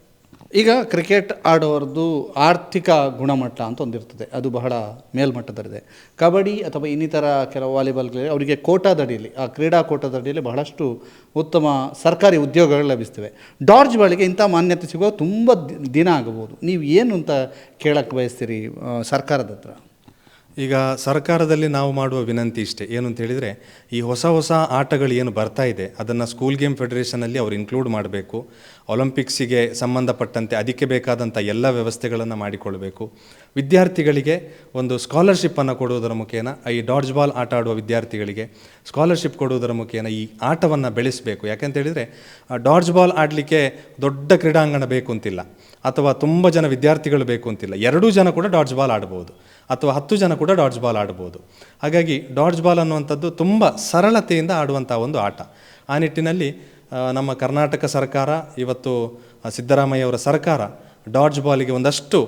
ಈಗ ಕ್ರಿಕೆಟ್ ಆಡೋರದ್ದು ಆರ್ಥಿಕ ಗುಣಮಟ್ಟ ಅಂತ ಒಂದಿರ್ತದೆ, ಅದು ಬಹಳ ಮೇಲ್ಮಟ್ಟದಲ್ಲಿದೆ. ಕಬಡ್ಡಿ ಅಥವಾ ಇನ್ನಿತರ ಕೆಲವು ವಾಲಿಬಾಲ್ಗಳಲ್ಲಿ ಅವರಿಗೆ ಕೋಟಾದಡಿಯಲ್ಲಿ, ಆ ಕ್ರೀಡಾ ಕೋಟಾದಡಿಯಲ್ಲಿ ಬಹಳಷ್ಟು ಉತ್ತಮ ಸರ್ಕಾರಿ ಉದ್ಯೋಗಗಳು ಲಭಿಸ್ತವೆ. ಡಾಡ್ಜ್ ಬಾಲ್ಗೆ ಇಂಥ ಮಾನ್ಯತೆ ಸಿಗುವ ತುಂಬ ದಿನ ಆಗಬಹುದು. ನೀವು ಏನು ಅಂತ ಕೇಳಕ್ಕೆ ಬಯಸ್ತೀರಿ ಸರ್ಕಾರದ ಹತ್ರ? ಈಗ ಸರ್ಕಾರದಲ್ಲಿ ನಾವು ಮಾಡುವ ವಿನಂತಿ ಇಷ್ಟೇ, ಏನು ಅಂತ ಹೇಳಿದರೆ, ಈ ಹೊಸ ಹೊಸ ಆಟಗಳು ಏನು ಬರ್ತಾ ಇದೆ ಅದನ್ನು ಸ್ಕೂಲ್ ಗೇಮ್ ಫೆಡರೇಷನಲ್ಲಿ ಅವರು ಇನ್ಕ್ಲೂಡ್ ಮಾಡಬೇಕು. ಒಲಿಂಪಿಕ್ಸಿಗೆ ಸಂಬಂಧಪಟ್ಟಂತೆ ಅದಕ್ಕೆ ಬೇಕಾದಂಥ ಎಲ್ಲ ವ್ಯವಸ್ಥೆಗಳನ್ನು ಮಾಡಿಕೊಳ್ಬೇಕು. ವಿದ್ಯಾರ್ಥಿಗಳಿಗೆ ಒಂದು ಸ್ಕಾಲರ್ಶಿಪ್ಪನ್ನು ಕೊಡುವುದರ ಮುಖೇನ, ಈ ಡಾಡ್ಜ್ ಬಾಲ್ ಆಟ ಆಡುವ ವಿದ್ಯಾರ್ಥಿಗಳಿಗೆ ಸ್ಕಾಲರ್ಶಿಪ್ ಕೊಡುವುದರ ಮುಖೇನ ಈ ಆಟವನ್ನು ಬೆಳೆಸಬೇಕು. ಯಾಕೆಂತೇಳಿದರೆ ಡಾಡ್ಜ್ ಬಾಲ್ ಆಡಲಿಕ್ಕೆ ದೊಡ್ಡ ಕ್ರೀಡಾಂಗಣ ಬೇಕು ಅಂತಿಲ್ಲ, ಅಥವಾ ತುಂಬ ಜನ ವಿದ್ಯಾರ್ಥಿಗಳು ಬೇಕು ಅಂತಿಲ್ಲ. 2 ಜನ ಕೂಡ ಡಾಡ್ಜ್ ಬಾಲ್ ಆಡ್ಬೋದು, ಅಥವಾ 10 ಜನ ಕೂಡ ಡಾಡ್ಜ್ ಬಾಲ್ ಆಡ್ಬೋದು. ಹಾಗಾಗಿ ಡಾಡ್ಜ್ ಬಾಲ್ ಅನ್ನುವಂಥದ್ದು ತುಂಬ ಸರಳತೆಯಿಂದ ಆಡುವಂಥ ಒಂದು ಆಟ. ಆ ನಿಟ್ಟಿನಲ್ಲಿ ನಮ್ಮ ಕರ್ನಾಟಕ ಸರ್ಕಾರ, ಇವತ್ತು ಸಿದ್ದರಾಮಯ್ಯವರ ಸರ್ಕಾರ ಡಾಡ್ಜ್ ಬಾಲಿಗೆ ಒಂದಷ್ಟು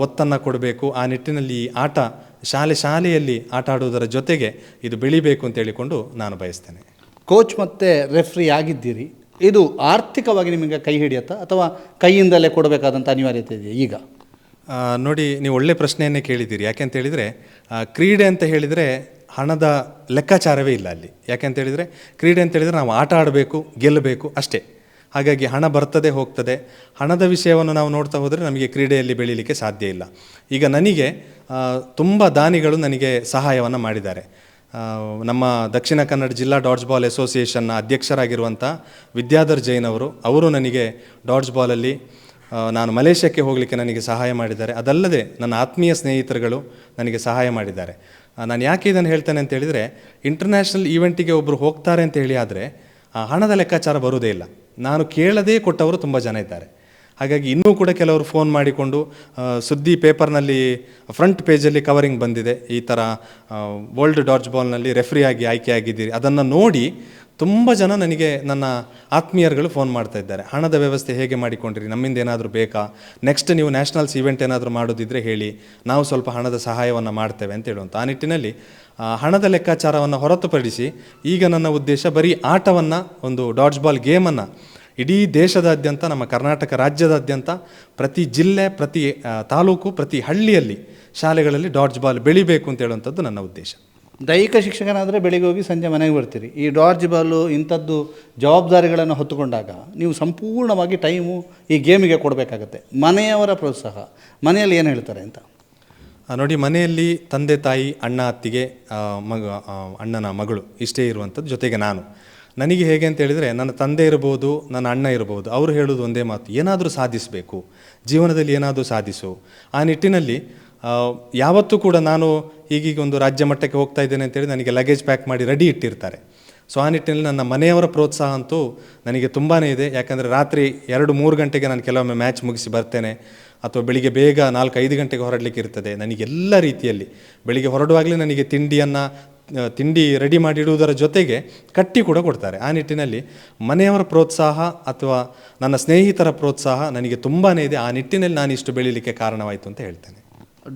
ಒತ್ತನ್ನು ಕೊಡಬೇಕು. ಆ ನಿಟ್ಟಿನಲ್ಲಿ ಈ ಆಟ ಶಾಲೆಯಲ್ಲಿ ಆಟ ಆಡುವುದರ ಜೊತೆಗೆ ಇದು ಬೆಳಿಬೇಕು ಅಂತ ಹೇಳಿಕೊಂಡು ನಾನು ಬಯಸ್ತೇನೆ. ಕೋಚ್ ಮತ್ತು ರೆಫ್ರಿ ಆಗಿದ್ದೀರಿ, ಇದು ಆರ್ಥಿಕವಾಗಿ ನಿಮಗೆ ಕೈ ಹಿಡಿಯುತ್ತಾ ಅಥವಾ ಕೈಯಿಂದಲೇ ಕೊಡಬೇಕಾದಂಥ ಅನಿವಾರ್ಯತೆ ಇದೆಯಾ ಈಗ? ನೋಡಿ, ನೀವು ಒಳ್ಳೆ ಪ್ರಶ್ನೆಯನ್ನೇ ಕೇಳಿದ್ದೀರಿ. ಯಾಕೆಂತ ಹೇಳಿದರೆ ಕ್ರೀಡೆ ಅಂತ ಹೇಳಿದರೆ ಹಣದ ಲೆಕ್ಕಾಚಾರವೇ ಇಲ್ಲ ಅಲ್ಲಿ. ಯಾಕೆಂತ ಹೇಳಿದರೆ ಕ್ರೀಡೆ ಅಂತ ಹೇಳಿದರೆ ನಾವು ಆಟ ಆಡಬೇಕು, ಗೆಲ್ಲಬೇಕು ಅಷ್ಟೇ. ಹಾಗಾಗಿ ಹಣ ಬರ್ತದೆ ಹೋಗ್ತದೆ. ಹಣದ ವಿಷಯವನ್ನು ನಾವು ನೋಡ್ತಾ ಹೋದರೆ ನಮಗೆ ಕ್ರೀಡೆಯಲ್ಲಿ ಬೆಳೀಲಿಕ್ಕೆ ಸಾಧ್ಯ ಇಲ್ಲ. ಈಗ ನನಗೆ ತುಂಬ ದಾನಿಗಳು ನನಗೆ ಸಹಾಯವನ್ನು ಮಾಡಿದ್ದಾರೆ. ನಮ್ಮ ದಕ್ಷಿಣ ಕನ್ನಡ ಜಿಲ್ಲಾ ಡಾಡ್ಜ್ ಬಾಲ್ ಅಸೋಸಿಯೇಷನ್ನ ಅಧ್ಯಕ್ಷರಾಗಿರುವಂಥ ವಿದ್ಯಾಧರ್ ಜೈನ್ ಅವರು ನನಗೆ ಡಾಡ್ಜ್ ಬಾಲಲ್ಲಿ ನಾನು ಮಲೇಷ್ಯಾಕ್ಕೆ ಹೋಗಲಿಕ್ಕೆ ನನಗೆ ಸಹಾಯ ಮಾಡಿದ್ದಾರೆ. ಅದಲ್ಲದೆ ನನ್ನ ಆತ್ಮೀಯ ಸ್ನೇಹಿತರುಗಳು ನನಗೆ ಸಹಾಯ ಮಾಡಿದ್ದಾರೆ. ನಾನು ಯಾಕೆ ಇದನ್ನು ಹೇಳ್ತೇನೆ ಅಂತ ಹೇಳಿದರೆ, ಇಂಟರ್ನ್ಯಾಷನಲ್ ಈವೆಂಟಿಗೆ ಒಬ್ಬರು ಹೋಗ್ತಾರೆ ಅಂತ ಹೇಳಿ ಆದರೆ ಹಣದ ಲೆಕ್ಕಾಚಾರ ಬರುವುದೇ ಇಲ್ಲ. ನಾನು ಕೇಳದೇ ಕೊಟ್ಟವರು ತುಂಬ ಜನ ಇದ್ದಾರೆ. ಹಾಗಾಗಿ ಇನ್ನೂ ಕೂಡ ಕೆಲವರು ಫೋನ್ ಮಾಡಿಕೊಂಡು ಸುದ್ದಿ ಪೇಪರ್ನಲ್ಲಿ ಫ್ರಂಟ್ ಪೇಜಲ್ಲಿ ಕವರಿಂಗ್ ಬಂದಿದೆ, ಈ ಥರ ವರ್ಲ್ಡ್ ಡಾಡ್ಜ್ ಬಾಲ್ನಲ್ಲಿ ರೆಫ್ರಿಯಾಗಿ ಆಯ್ಕೆಯಾಗಿದ್ದೀರಿ, ಅದನ್ನು ನೋಡಿ ತುಂಬ ಜನ ನನಗೆ ನನ್ನ ಆತ್ಮೀಯರುಗಳು ಫೋನ್ ಮಾಡ್ತಾ ಇದ್ದಾರೆ. ಹಣದ ವ್ಯವಸ್ಥೆ ಹೇಗೆ ಮಾಡಿಕೊಂಡ್ರಿ, ನಮ್ಮಿಂದ ಏನಾದರೂ ಬೇಕಾ, ನೆಕ್ಸ್ಟ್ ನೀವು ನ್ಯಾಷನಲ್ಸ್ ಈವೆಂಟ್ ಏನಾದರೂ ಮಾಡೋದಿದ್ದರೆ ಹೇಳಿ, ನಾವು ಸ್ವಲ್ಪ ಹಣದ ಸಹಾಯವನ್ನು ಮಾಡ್ತೇವೆ ಅಂತ ಹೇಳುವಂಥ. ಆ ನಿಟ್ಟಿನಲ್ಲಿ ಹಣದ ಲೆಕ್ಕಾಚಾರವನ್ನು ಹೊರತುಪಡಿಸಿ ಈಗ ನನ್ನ ಉದ್ದೇಶ ಬರೀ ಆಟವನ್ನು, ಒಂದು ಡಾಡ್ಜ್ ಬಾಲ್ ಗೇಮನ್ನು ಇಡೀ ದೇಶದಾದ್ಯಂತ, ನಮ್ಮ ಕರ್ನಾಟಕ ರಾಜ್ಯದಾದ್ಯಂತ ಪ್ರತಿ ಜಿಲ್ಲೆ, ಪ್ರತಿ ತಾಲೂಕು, ಪ್ರತಿ ಹಳ್ಳಿಯಲ್ಲಿ ಶಾಲೆಗಳಲ್ಲಿ ಡಾಡ್ಜ್ ಬಾಲ್ ಬೆಳಿಬೇಕು ಅಂತ ಹೇಳುವಂಥದ್ದು ನನ್ನ ಉದ್ದೇಶ. ದೈಹಿಕ ಶಿಕ್ಷಕನಾದರೆ ಬೆಳಿಗ್ಗೆ ಹೋಗಿ ಸಂಜೆ ಮನೆಗೆ ಬರ್ತೀರಿ. ಈ ಡಾಡ್ಜ್ ಬಾಲು ಇಂಥದ್ದು ಜವಾಬ್ದಾರಿಗಳನ್ನು ಹೊತ್ತುಕೊಂಡಾಗ ನೀವು ಸಂಪೂರ್ಣವಾಗಿ ಟೈಮು ಈ ಗೇಮಿಗೆ ಕೊಡಬೇಕಾಗತ್ತೆ. ಮನೆಯವರ ಪ್ರೋತ್ಸಾಹ, ಮನೆಯಲ್ಲಿ ಏನು ಹೇಳ್ತಾರೆ ಅಂತ? ನೋಡಿ, ಮನೆಯಲ್ಲಿ ತಂದೆ ತಾಯಿ, ಅಣ್ಣ ಅತ್ತಿಗೆ, ಅಣ್ಣನ ಮಗಳು ಇಷ್ಟೇ ಇರುವಂಥದ್ದು, ಜೊತೆಗೆ ನನಗೆ ಹೇಗೆ ಅಂತ ಹೇಳಿದರೆ, ನನ್ನ ತಂದೆ ಇರ್ಬೋದು, ನನ್ನ ಅಣ್ಣ ಇರ್ಬೋದು, ಅವರು ಹೇಳೋದು ಒಂದೇ ಮಾತು, ಏನಾದರೂ ಸಾಧಿಸಬೇಕು ಜೀವನದಲ್ಲಿ, ಏನಾದರೂ ಸಾಧಿಸು. ಆ ನಿಟ್ಟಿನಲ್ಲಿ ಯಾವತ್ತೂ ಕೂಡ ನಾನು ಈಗೀಗ ಒಂದು ರಾಜ್ಯ ಮಟ್ಟಕ್ಕೆ ಹೋಗ್ತಾ ಇದ್ದೇನೆ ಅಂತೇಳಿ ನನಗೆ ಲಗೇಜ್ ಪ್ಯಾಕ್ ಮಾಡಿ ರೆಡಿ ಇಟ್ಟಿರ್ತಾರೆ. ಸೊ ಆ ನಿಟ್ಟಿನಲ್ಲಿ ನನ್ನ ಮನೆಯವರ ಪ್ರೋತ್ಸಾಹ ಅಂತೂ ನನಗೆ ತುಂಬಾ ಇದೆ. ಯಾಕಂದರೆ ರಾತ್ರಿ 2-3 ಗಂಟೆಗೆ ನಾನು ಕೆಲವೊಮ್ಮೆ ಮ್ಯಾಚ್ ಮುಗಿಸಿ ಬರ್ತೇನೆ, ಅಥವಾ ಬೆಳಿಗ್ಗೆ ಬೇಗ 4-5 ಗಂಟೆಗೆ ಹೊರಡಲಿಕ್ಕೆ ಇರ್ತದೆ. ನನಗೆಲ್ಲ ರೀತಿಯಲ್ಲಿ ಬೆಳಿಗ್ಗೆ ಹೊರಡುವಾಗಲೇ ನನಗೆ ತಿಂಡಿ ರೆಡಿ ಮಾಡಿಡುವುದರ ಜೊತೆಗೆ ಕಟ್ಟಿ ಕೂಡ ಕೊಡ್ತಾರೆ. ಆ ನಿಟ್ಟಿನಲ್ಲಿ ಮನೆಯವರ ಪ್ರೋತ್ಸಾಹ ಅಥವಾ ನನ್ನ ಸ್ನೇಹಿತರ ಪ್ರೋತ್ಸಾಹ ನನಗೆ ತುಂಬಾ ಇದೆ. ಆ ನಿಟ್ಟಿನಲ್ಲಿ ನಾನು ಇಷ್ಟು ಬೆಳೀಲಿಕ್ಕೆ ಕಾರಣವಾಯಿತು ಅಂತ ಹೇಳ್ತೇನೆ.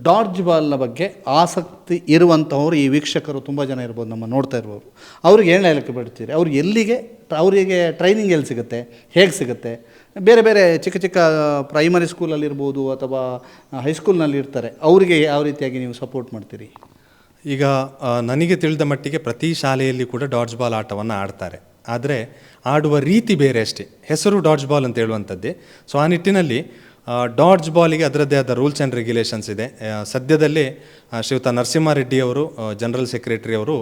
ಡಾಡ್ಜ್ ಬಾಲ್ನ ಬಗ್ಗೆ ಆಸಕ್ತಿ ಇರುವಂಥವ್ರು, ಈ ವೀಕ್ಷಕರು ತುಂಬ ಜನ ಇರ್ಬೋದು, ನಮ್ಮ ನೋಡ್ತಾ ಇರ್ಬೋದು, ಅವ್ರಿಗೆ ಏನು ಹೇಳಕ್ಕೆ ಬಿಡ್ತೀರಿ? ಅವರಿಗೆ ಟ್ರೈನಿಂಗ್ ಎಲ್ಲಿ ಸಿಗುತ್ತೆ, ಹೇಗೆ ಸಿಗುತ್ತೆ? ಬೇರೆ ಬೇರೆ ಚಿಕ್ಕ ಪ್ರೈಮರಿ ಸ್ಕೂಲಲ್ಲಿರ್ಬೋದು ಅಥವಾ ಹೈಸ್ಕೂಲ್ನಲ್ಲಿ ಇರ್ತಾರೆ, ಅವರಿಗೆ ಯಾವ ರೀತಿಯಾಗಿ ನೀವು ಸಪೋರ್ಟ್ ಮಾಡ್ತೀರಿ? ಈಗ ನನಗೆ ತಿಳಿದ ಮಟ್ಟಿಗೆ ಪ್ರತಿ ಶಾಲೆಯಲ್ಲಿ ಕೂಡ ಡಾಡ್ಜ್ ಬಾಲ್ ಆಟವನ್ನು ಆಡ್ತಾರೆ. ಆದರೆ ಆಡುವ ರೀತಿ ಬೇರೆ ಅಷ್ಟೇ. ಹೆಸರು ಡಾಡ್ಜ್ ಬಾಲ್ ಅಂತ ಹೇಳುವಂಥದ್ದೇ. ಸೊ ಆ ನಿಟ್ಟಿನಲ್ಲಿ ಡಾಡ್ಜ್ ಬಾಲಿಗೆ ಅದರದ್ದೇ ಆದ ರೂಲ್ಸ್ ಆ್ಯಂಡ್ ರೆಗ್ಯುಲೇಷನ್ಸ್ ಇದೆ. ಸದ್ಯದಲ್ಲೇ ಶ್ರೀಯುತ ನರಸಿಂಹಾರೆಡ್ಡಿ ಅವರು, ಜನರಲ್ ಸೆಕ್ರೆಟರಿ ಅವರು,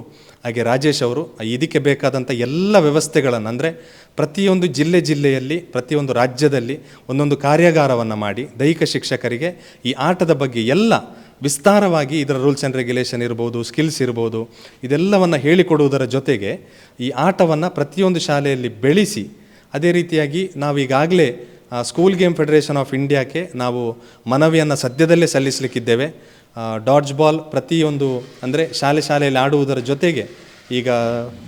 ಹಾಗೆ ರಾಜೇಶ್ ಅವರು ಇದಕ್ಕೆ ಬೇಕಾದಂಥ ಎಲ್ಲ ವ್ಯವಸ್ಥೆಗಳನ್ನು, ಅಂದರೆ ಪ್ರತಿಯೊಂದು ಜಿಲ್ಲೆಯಲ್ಲಿ, ಪ್ರತಿಯೊಂದು ರಾಜ್ಯದಲ್ಲಿ ಒಂದೊಂದು ಕಾರ್ಯಾಗಾರವನ್ನು ಮಾಡಿ ದೈಹಿಕ ಶಿಕ್ಷಕರಿಗೆ ಈ ಆಟದ ಬಗ್ಗೆ ಎಲ್ಲ ವಿಸ್ತಾರವಾಗಿ ಇದರ ರೂಲ್ಸ್ ಆ್ಯಂಡ್ ರೆಗ್ಯುಲೇಷನ್ ಇರ್ಬೋದು, ಸ್ಕಿಲ್ಸ್ ಇರ್ಬೋದು, ಇದೆಲ್ಲವನ್ನು ಹೇಳಿಕೊಡುವುದರ ಜೊತೆಗೆ ಈ ಆಟವನ್ನು ಪ್ರತಿಯೊಂದು ಶಾಲೆಯಲ್ಲಿ ಬೆಳೆಸಿ, ಅದೇ ರೀತಿಯಾಗಿ ನಾವೀಗಾಗಲೇ ಸ್ಕೂಲ್ ಗೇಮ್ ಫೆಡರೇಷನ್ ಆಫ್ ಇಂಡಿಯಾಕ್ಕೆ ನಾವು ಮನವಿಯನ್ನು ಸದ್ಯದಲ್ಲೇ ಸಲ್ಲಿಸಲಿಕ್ಕಿದ್ದೇವೆ. ಡಾಡ್ಜ್ ಬಾಲ್ ಪ್ರತಿಯೊಂದು, ಅಂದರೆ ಶಾಲೆಯಲ್ಲಿ ಆಡುವುದರ ಜೊತೆಗೆ ಈಗ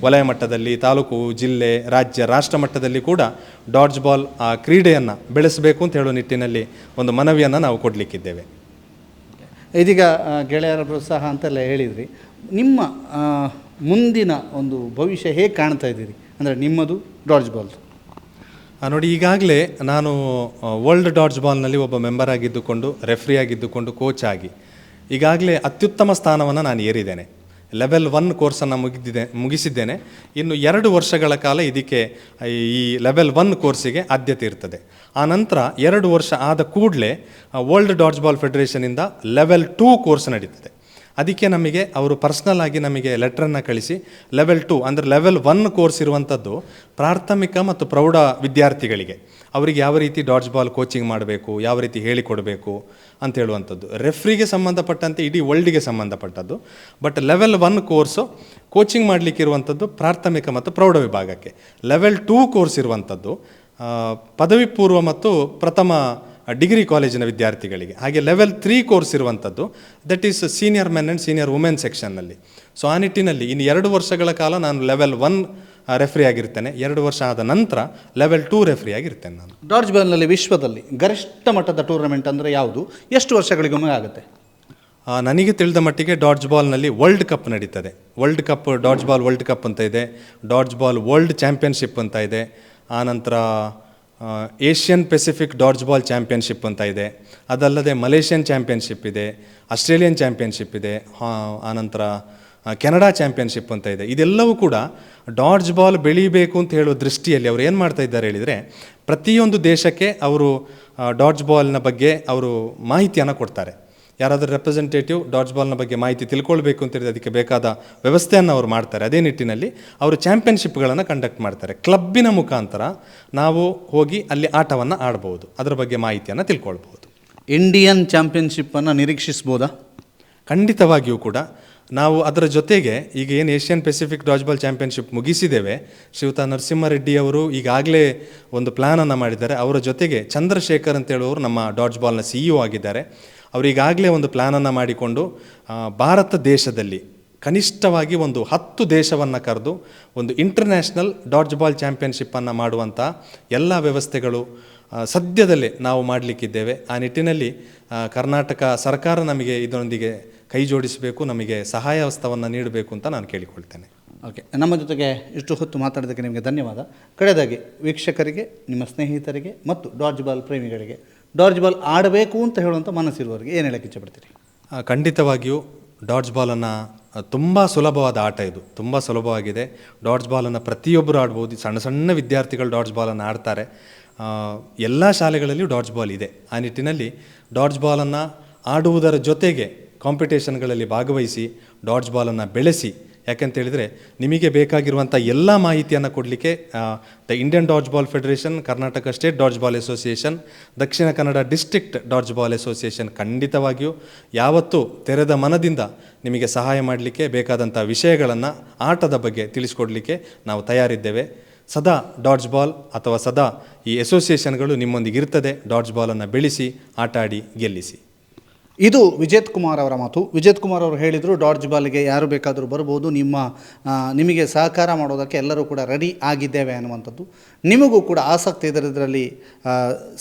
ವಲಯ ಮಟ್ಟದಲ್ಲಿ, ತಾಲೂಕು, ಜಿಲ್ಲೆ, ರಾಜ್ಯ, ರಾಷ್ಟ್ರ ಮಟ್ಟದಲ್ಲಿ ಕೂಡ ಡಾಡ್ಜ್ ಬಾಲ್ ಆ ಕ್ರೀಡೆಯನ್ನು ಬೆಳೆಸಬೇಕು ಅಂತ ಹೇಳೋ ನಿಟ್ಟಿನಲ್ಲಿ ಒಂದು ಮನವಿಯನ್ನು ನಾವು ಕೊಡಲಿಕ್ಕಿದ್ದೇವೆ. ಇದೀಗ ಗೆಳೆಯರ ಪ್ರೋತ್ಸಾಹ ಅಂತೆಲ್ಲ ಹೇಳಿದ್ರಿ, ನಿಮ್ಮ ಮುಂದಿನ ಒಂದು ಭವಿಷ್ಯ ಹೇಗೆ ಕಾಣ್ತಾ ಇದ್ದೀರಿ? ಅಂದರೆ ನಿಮ್ಮದು ಡಾಡ್ಜ್ ಬಾಲ್. ನೋಡಿ, ಈಗಾಗಲೇ ನಾನು ವರ್ಲ್ಡ್ ಡಾಡ್ಜ್ ಬಾಲ್ನಲ್ಲಿ ಒಬ್ಬ ಮೆಂಬರ್ ಆಗಿದ್ದುಕೊಂಡು, ರೆಫ್ರಿ ಆಗಿದ್ದುಕೊಂಡು, ಕೋಚ್ ಆಗಿ ಈಗಾಗಲೇ ಅತ್ಯುತ್ತಮ ಸ್ಥಾನವನ್ನು ನಾನು ಏರಿದ್ದೇನೆ. ಲೆವೆಲ್ 1 ಕೋರ್ಸನ್ನು ಮುಗಿಸಿದ್ದೇನೆ. ಇನ್ನು 2 ವರ್ಷಗಳ ಕಾಲ ಇದಕ್ಕೆ ಈ ಲೆವೆಲ್ 1 ಕೋರ್ಸಿಗೆ ಆದ್ಯತೆ ಇರ್ತದೆ. ಆ ನಂತರ 2 ವರ್ಷ ಆದ ಕೂಡಲೇ ವರ್ಲ್ಡ್ ಡಾಡ್ಜ್ ಬಾಲ್ ಫೆಡರೇಷನಿಂದ ಲೆವೆಲ್ 2 ಕೋರ್ಸ್ ನಡೀತದೆ. ಅದಕ್ಕೆ ನಮಗೆ ಅವರು ಪರ್ಸ್ನಲ್ ಆಗಿ ನಮಗೆ ಲೆಟ್ರನ್ನು ಕಳಿಸಿ ಲೆವೆಲ್ 2 ಅಂದರೆ ಲೆವೆಲ್ 1 ಕೋರ್ಸ್ ಇರುವಂಥದ್ದು ಪ್ರಾಥಮಿಕ ಮತ್ತು ಪ್ರೌಢ ವಿದ್ಯಾರ್ಥಿಗಳಿಗೆ ಅವರಿಗೆ ಯಾವ ರೀತಿ ಡಾಡ್ಜ್ ಬಾಲ್ ಕೋಚಿಂಗ್ ಮಾಡಬೇಕು, ಯಾವ ರೀತಿ ಹೇಳಿಕೊಡಬೇಕು ಅಂತ ಹೇಳುವಂಥದ್ದು. ರೆಫ್ರಿಗೆ ಸಂಬಂಧಪಟ್ಟಂತೆ ಇಡೀ ವರ್ಲ್ಡಿಗೆ ಸಂಬಂಧಪಟ್ಟದ್ದು. ಬಟ್ ಲೆವೆಲ್ 1 ಕೋರ್ಸು ಕೋಚಿಂಗ್ ಮಾಡಲಿಕ್ಕೆ ಇರುವಂಥದ್ದು ಪ್ರಾಥಮಿಕ ಮತ್ತು ಪ್ರೌಢ ವಿಭಾಗಕ್ಕೆ. ಲೆವೆಲ್ 2 ಕೋರ್ಸ್ ಇರುವಂಥದ್ದು ಪದವಿ ಪೂರ್ವ ಮತ್ತು ಪ್ರಥಮ ಡಿಗ್ರಿ ಕಾಲೇಜಿನ ವಿದ್ಯಾರ್ಥಿಗಳಿಗೆ. ಹಾಗೆ ಲೆವೆಲ್ 3 ಕೋರ್ಸ್ ಇರುವಂಥದ್ದು that is senior men and senior women ಸೆಕ್ಷನ್ನಲ್ಲಿ. ಸೊ ಆ ನಿಟ್ಟಿನಲ್ಲಿ ಇನ್ನು 2 ವರ್ಷಗಳ ಕಾಲ ನಾನು ಲೆವೆಲ್ 1 ರೆಫ್ರಿ ಆಗಿರ್ತೇನೆ. 2 ವರ್ಷ ಆದ ನಂತರ ಲೆವೆಲ್ 2 ರೆಫ್ರಿ ಆಗಿರ್ತೇನೆ ನಾನು. ಡಾಡ್ಜ್ ಬಾಲ್ನಲ್ಲಿ ವಿಶ್ವದಲ್ಲಿ ಗರಿಷ್ಠ ಮಟ್ಟದ ಟೂರ್ನಮೆಂಟ್ ಅಂದರೆ ಯಾವುದು? ಎಷ್ಟು ವರ್ಷಗಳಿಗೊಮ್ಮೆ ಆಗುತ್ತೆ? ನನಗೆ ತಿಳಿದ ಮಟ್ಟಿಗೆ ಡಾಡ್ಜ್ ಬಾಲ್ನಲ್ಲಿ ವರ್ಲ್ಡ್ ಕಪ್ ನಡೀತದೆ. World cup, dodge ball world cup ಅಂತ ಇದೆ, ಡಾಡ್ಜ್ ಬಾಲ್ ವರ್ಲ್ಡ್ ಚಾಂಪಿಯನ್ಶಿಪ್ ಅಂತ ಇದೆ, ಆನಂತರ Asian Pacific dodge ball championship ಅಂತ ಇದೆ, ಅದಲ್ಲದೆ ಮಲೇಷಿಯನ್ ಚಾಂಪಿಯನ್ಶಿಪ್ ಇದೆ, ಆಸ್ಟ್ರೇಲಿಯನ್ ಚಾಂಪಿಯನ್ಶಿಪ್ ಇದೆ, ಆನಂತರ ಕೆನಡಾ ಚಾಂಪಿಯನ್ಶಿಪ್ ಅಂತ ಇದೆ. ಇದೆಲ್ಲವೂ ಕೂಡ ಡಾಡ್ಜ್ ಬಾಲ್ ಬೆಳೀಬೇಕು ಅಂತ ಹೇಳೋ ದೃಷ್ಟಿಯಲ್ಲಿ ಅವರು ಏನು ಮಾಡ್ತಾ ಇದ್ದಾರೆ ಹೇಳಿದರೆ, ಪ್ರತಿಯೊಂದು ದೇಶಕ್ಕೆ ಅವರು ಡಾಡ್ಜ್ ಬಾಲ್ನ ಬಗ್ಗೆ ಅವರು ಮಾಹಿತಿಯನ್ನು ಕೊಡ್ತಾರೆ. ಯಾರಾದರೂ ರೆಪ್ರೆಸೆಂಟೇಟಿವ್ ಡಾಡ್ಜ್ ಬಾಲ್ನ ಬಗ್ಗೆ ಮಾಹಿತಿ ತಿಳ್ಕೊಳ್ಬೇಕು ಅಂತ ಹೇಳಿದ್ರೆ ಅದಕ್ಕೆ ಬೇಕಾದ ವ್ಯವಸ್ಥೆಯನ್ನು ಅವರು ಮಾಡ್ತಾರೆ. ಅದೇ ನಿಟ್ಟಿನಲ್ಲಿ ಅವರು ಚಾಂಪಿಯನ್ಶಿಪ್ಗಳನ್ನು ಕಂಡಕ್ಟ್ ಮಾಡ್ತಾರೆ. ಕ್ಲಬ್ಬಿನ ಮುಖಾಂತರ ನಾವು ಹೋಗಿ ಅಲ್ಲಿ ಆಟವನ್ನು ಆಡ್ಬೋದು, ಅದರ ಬಗ್ಗೆ ಮಾಹಿತಿಯನ್ನು ತಿಳ್ಕೊಳ್ಬೋದು. ಇಂಡಿಯನ್ ಚಾಂಪಿಯನ್ಶಿಪ್ಪನ್ನು ನಿರೀಕ್ಷಿಸ್ಬೋದಾ? ಖಂಡಿತವಾಗಿಯೂ ಕೂಡ ನಾವು ಅದರ ಜೊತೆಗೆ ಈಗ ಏನು Asian Pacific dodge ball championship ಮುಗಿಸಿದ್ದೇವೆ, ಶ್ರೀಯುತ ನರಸಿಂಹರೆಡ್ಡಿ ಅವರು ಈಗಾಗಲೇ ಒಂದು ಪ್ಲ್ಯಾನನ್ನು ಮಾಡಿದ್ದಾರೆ. ಅವರ ಜೊತೆಗೆ ಚಂದ್ರಶೇಖರ್ ಅಂತ ಹೇಳುವವರು ನಮ್ಮ ಡಾಡ್ಜ್ ಬಾಲ್ನ CEO ಆಗಿದ್ದಾರೆ. ಅವರು ಈಗಾಗಲೇ ಒಂದು ಪ್ಲ್ಯಾನನ್ನು ಮಾಡಿಕೊಂಡು ಭಾರತ ದೇಶದಲ್ಲಿ ಕನಿಷ್ಠವಾಗಿ ಒಂದು 10 ದೇಶವನ್ನು ಕರೆದು ಒಂದು ಇಂಟರ್ನ್ಯಾಷನಲ್ ಡಾಡ್ಜ್ ಬಾಲ್ ಚಾಂಪಿಯನ್ಶಿಪ್ಪನ್ನು ಮಾಡುವಂಥ ಎಲ್ಲ ವ್ಯವಸ್ಥೆಗಳು ಸದ್ಯದಲ್ಲೇ ನಾವು ಮಾಡಲಿಕ್ಕಿದ್ದೇವೆ. ಆ ನಿಟ್ಟಿನಲ್ಲಿ ಕರ್ನಾಟಕ ಸರ್ಕಾರ ನಮಗೆ ಇದರೊಂದಿಗೆ ಕೈ ಜೋಡಿಸಬೇಕು, ನಮಗೆ ಸಹಾಯ ಹಸ್ತವನ್ನು ನೀಡಬೇಕು ಅಂತ ನಾನು ಕೇಳಿಕೊಳ್ತೇನೆ. ಓಕೆ, ನಮ್ಮ ಜೊತೆಗೆ ಇಷ್ಟು ಹೊತ್ತು ಮಾತಾಡೋದಕ್ಕೆ ನಿಮಗೆ ಧನ್ಯವಾದ. ಕಡೆದಾಗಿ ವೀಕ್ಷಕರಿಗೆ, ನಿಮ್ಮ ಸ್ನೇಹಿತರಿಗೆ ಮತ್ತು ಡಾಡ್ಜ್ ಬಾಲ್ ಪ್ರೇಮಿಗಳಿಗೆ ಡಾಡ್ಜ್ ಬಾಲ್ ಆಡಬೇಕು ಅಂತ ಹೇಳುವಂಥ ಮನಸ್ಸಿರುವವರಿಗೆ ಏನು ಹೇಳಕ್ಕೆ ಇಚ್ಛಪಡ್ತೀರಿ? ಖಂಡಿತವಾಗಿಯೂ ಡಾಡ್ಜ್ ಬಾಲನ್ನು ತುಂಬ ಸುಲಭವಾದ ಆಟ ಇದು, ತುಂಬ ಸುಲಭವಾಗಿದೆ. ಡಾಡ್ಜ್ ಬಾಲನ್ನು ಪ್ರತಿಯೊಬ್ಬರು ಆಡ್ಬೋದು. ಸಣ್ಣ ಸಣ್ಣ ವಿದ್ಯಾರ್ಥಿಗಳು ಡಾಡ್ಜ್ ಬಾಲನ್ನು ಆಡ್ತಾರೆ. ಎಲ್ಲ ಶಾಲೆಗಳಲ್ಲಿಯೂ ಡಾಡ್ಜ್ ಬಾಲ್ ಇದೆ. ಆ ನಿಟ್ಟಿನಲ್ಲಿ ಡಾಡ್ಜ್ ಬಾಲನ್ನು ಆಡುವುದರ ಜೊತೆಗೆ ಕಾಂಪಿಟೇಷನ್ಗಳಲ್ಲಿ ಭಾಗವಹಿಸಿ ಡಾಡ್ಜ್ ಬಾಲನ್ನು ಬೆಳೆಸಿ. ಯಾಕೆಂತೇಳಿದರೆ ನಿಮಗೆ ಬೇಕಾಗಿರುವಂಥ ಎಲ್ಲ ಮಾಹಿತಿಯನ್ನು ಕೊಡಲಿಕ್ಕೆ the Indian dodge ball federation, Karnataka state dodge ball association, Dakshina Kannada district dodge ball association ಖಂಡಿತವಾಗಿಯೂ ಯಾವತ್ತೂ ತೆರೆದ ಮನದಿಂದ ನಿಮಗೆ ಸಹಾಯ ಮಾಡಲಿಕ್ಕೆ ಬೇಕಾದಂಥ ವಿಷಯಗಳನ್ನು, ಆಟದ ಬಗ್ಗೆ ತಿಳಿಸ್ಕೊಡಲಿಕ್ಕೆ ನಾವು ತಯಾರಿದ್ದೇವೆ. ಸದಾ ಡಾಡ್ಜ್ ಬಾಲ್ ಅಥವಾ ಸದಾ ಈ ಅಸೋಸಿಯೇಷನ್ಗಳು ನಿಮ್ಮೊಂದಿಗೆ ಇರ್ತದೆ. ಡಾಡ್ಜ್ ಬಾಲನ್ನು ಬೆಳೆಸಿ, ಆಟ ಆಡಿ, ಗೆಲ್ಲಿಸಿ. ಇದು ವಿಜೇತ್ ಕುಮಾರ್ ಅವರ ಮಾತು. ವಿಜೇತ್ ಕುಮಾರ್ ಅವರು ಹೇಳಿದರು, ಡಾಡ್ಜ್ ಬಾಲ್ಗೆ ಯಾರು ಬೇಕಾದರೂ ಬರ್ಬೋದು, ನಿಮಗೆ ಸಹಕಾರ ಮಾಡೋದಕ್ಕೆ ಎಲ್ಲರೂ ಕೂಡ ರೆಡಿ ಆಗಿದ್ದೇವೆ ಅನ್ನುವಂಥದ್ದು. ನಿಮಗೂ ಕೂಡ ಆಸಕ್ತಿ ಇದರಲ್ಲಿ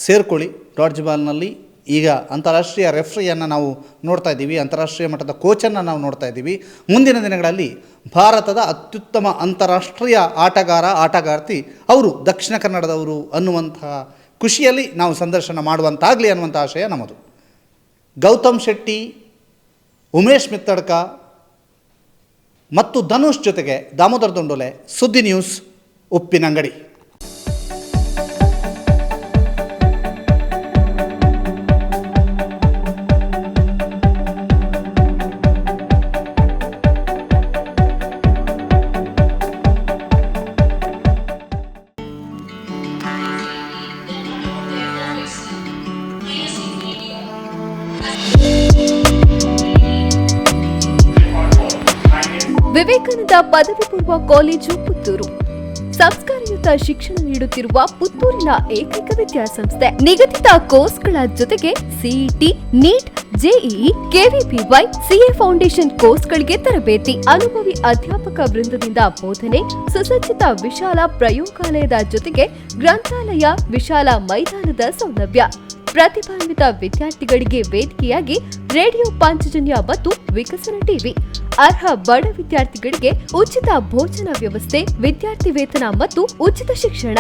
ಸೇರ್ಕೊಳ್ಳಿ. ಡಾಡ್ಜ್ ಬಾಲ್ನಲ್ಲಿ ಈಗ ಅಂತಾರಾಷ್ಟ್ರೀಯ ರೆಫ್ರಿಯನ್ನು ನಾವು ನೋಡ್ತಾ ಇದ್ದೀವಿ, ಅಂತಾರಾಷ್ಟ್ರೀಯ ಮಟ್ಟದ ಕೋಚನ್ನು ನಾವು ನೋಡ್ತಾ ಇದ್ದೀವಿ. ಮುಂದಿನ ದಿನಗಳಲ್ಲಿ ಭಾರತದ ಅತ್ಯುತ್ತಮ ಅಂತಾರಾಷ್ಟ್ರೀಯ ಆಟಗಾರ್ತಿ ಅವರು ದಕ್ಷಿಣ ಕನ್ನಡದವರು ಅನ್ನುವಂಥ ಖುಷಿಯಲ್ಲಿ ನಾವು ಸಂದರ್ಶನ ಮಾಡುವಂತಾಗಲಿ ಅನ್ನುವಂಥ ಆಶಯ ನಮ್ಮದು. ಗೌತಮ್ ಶೆಟ್ಟಿ, ಉಮೇಶ್ ಮಿತ್ತಡ್ಕ ಮತ್ತು ಧನುಷ್ ಜೊತೆಗೆ ದಾಮೋದರ್ ದೊಂಡೋಲೆ, ಸುದ್ದಿ ನ್ಯೂಸ್, ಉಪ್ಪಿನಂಗಡಿ. ವಿವೇಕಾನಂದ ಪದವಿ ಪೂರ್ವ ಕಾಲೇಜು ಪುತ್ತೂರು ಸಂಸ್ಕಾರಯುತ ಶಿಕ್ಷಣ ನೀಡುತ್ತಿರುವ ಪುತ್ತೂರಿನ ಏಕೈಕ ವಿದ್ಯಾಸಂಸ್ಥೆ. ನಿಗದಿತ ಕೋರ್ಸ್ಗಳ ಜೊತೆಗೆ CET, NEET, JEE, KVPY, CA foundation ಕೋರ್ಸ್ಗಳಿಗೆ ತರಬೇತಿ, ಅನುಭವಿ ಅಧ್ಯಾಪಕ ವೃಂದದಿಂದ ಬೋಧನೆ, ಸುಸಜ್ಜಿತ ವಿಶಾಲ ಪ್ರಯೋಗಾಲಯದ ಜೊತೆಗೆ ಗ್ರಂಥಾಲಯ, ವಿಶಾಲ ಮೈದಾನದ ಸೌಲಭ್ಯ, ಪ್ರತಿಭಾನ್ವಿತ ವಿದ್ಯಾರ್ಥಿಗಳಿಗೆ ವೇದಿಕೆಯಾಗಿ ರೇಡಿಯೋ ಪಾಂಚಜನ್ಯ ಮತ್ತು ವಿಕಸನ ಟಿವಿ, ಅರ್ಹ ಬಡ ವಿದ್ಯಾರ್ಥಿಗಳಿಗೆ ಉಚಿತ ಭೋಜನ ವ್ಯವಸ್ಥೆ, ವಿದ್ಯಾರ್ಥಿ ವೇತನ ಮತ್ತು ಉಚಿತ ಶಿಕ್ಷಣ,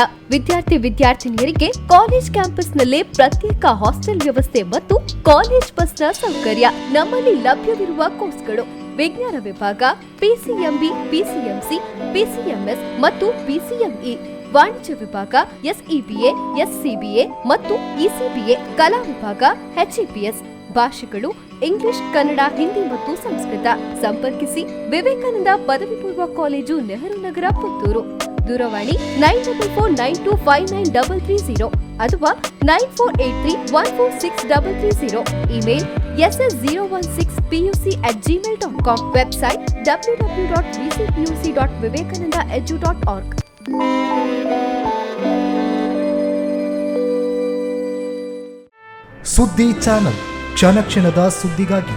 ವಿದ್ಯಾರ್ಥಿನಿಯರಿಗೆ ಕಾಲೇಜ್ ಕ್ಯಾಂಪಸ್ನಲ್ಲೇ ಪ್ರತ್ಯೇಕ ಹಾಸ್ಟೆಲ್ ವ್ಯವಸ್ಥೆ ಮತ್ತು ಕಾಲೇಜ್ ಬಸ್ನ ಸೌಕರ್ಯ. ನಮ್ಮಲ್ಲಿ ಲಭ್ಯವಿರುವ ಕೋರ್ಸ್ಗಳು: ವಿಜ್ಞಾನ ವಿಭಾಗ, ಪಿಸಿಎಂಬಿ, ಪಿಸಿಎಂಸಿ, ಪಿಸಿಎಂಎಸ್ ಮತ್ತು ಪಿಸಿಎಂಇ, ವಾಣಿಜ್ಯ ವಿಭಾಗ, ಎಸ್ಇಬಿಎ, ಎಸ್ಸಿಬಿಎ ಮತ್ತು ಇಸಿಬಿಎ, ಕಲಾ ವಿಭಾಗ, ಎಚ್ಇಪಿಎಸ್, ಭಾಷೆಗಳು ಇಂಗ್ಲಿಷ್, ಕನ್ನಡ, ಹಿಂದಿ ಮತ್ತು ಸಂಸ್ಕೃತ. ಸಂಪರ್ಕಿಸಿ ವಿವೇಕಾನಂದ ಪದವಿ ಪೂರ್ವ ಕಾಲೇಜು, ನೆಹರು ನಗರ, ಪುತ್ತೂರು. ದೂರವಾಣಿ 9484599330 ಅಥವಾ 9483146330. Email ss016puc@gmail.com. Website www.vcpuc.vivekanandaedu.org. ಸುದ್ದಿ ಚಾನಲ್, ಕ್ಷಣ ಕ್ಷಣದ ಸುದ್ದಿಗಾಗಿ.